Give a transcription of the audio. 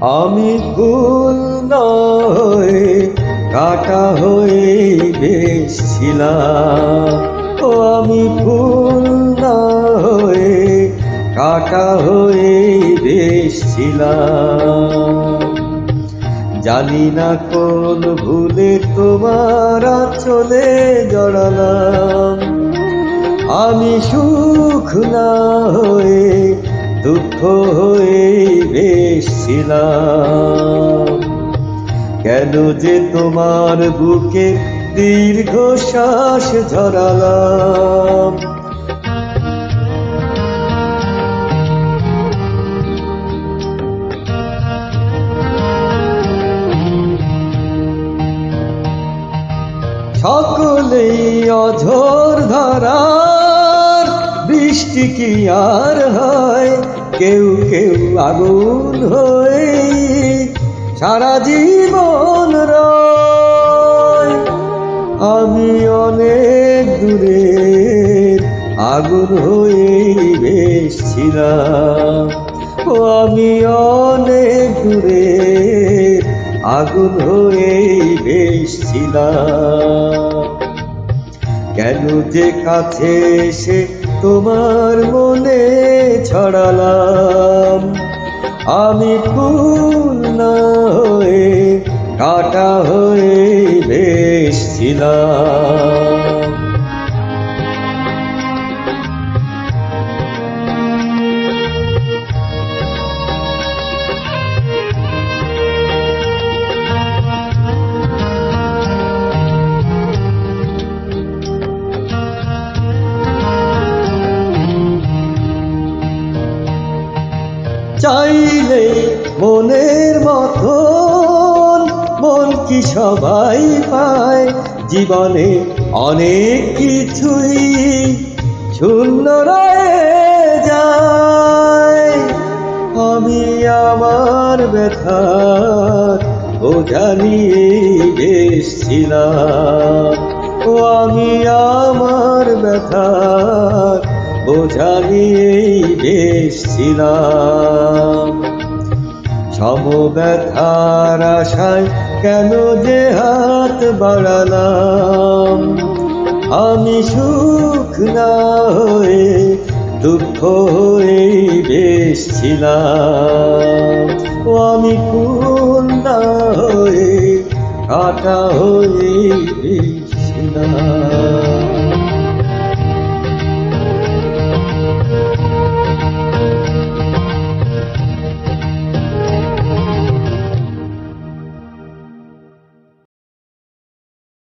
আমি ফুল নয় কাটা হয়ে বেশ ছিলাম। ও আমি ফুল নয় কাটা হয়ে বেশ ছিলাম। জানি না কোন ভুলে তোমার চলে জড়ালাম। আমি সুখ না হয়ে দুঃখ হয়ে বেশ ছিলাম। কেন যে তোমার বুকে দীর্ঘশ্বাস ঝরালাম। সকলেই অঝোর ধারার বৃষ্টি কি আর হয়, কেউ কেউ আগুন হয়ে সারা জীবন রয়। আমি অনেক দূরের আগুন হয়ে বেশ ছিলাম। ও আমি অনেক দূরের আগুন হয়ে বেশ ছিলাম। কেন যে কাছে এসে তোমার মনে ছড়ালাম। আমি ফুল না হয়ে কাটা হয়ে বেশ ছিলাম। চাইলে মনের মতন মন কি সবাই পায়, জীবনে অনেক কিছুই শূন্য রয়ে যায়। আমি আমার ব্যথার বোঝা নিয়ে বেশ ছিলাম। ও আমি আমার ব্যথার বোঝা নিয়েই বেশ ছিলাম। সমব্যথার আশায় কেন যে হাত বাড়ালাম। আমি সুখ না হয়ে দুঃখ হয়ে বেশ ছিলাম। ও আমি ফুল না হয়ে কাটা হয়ে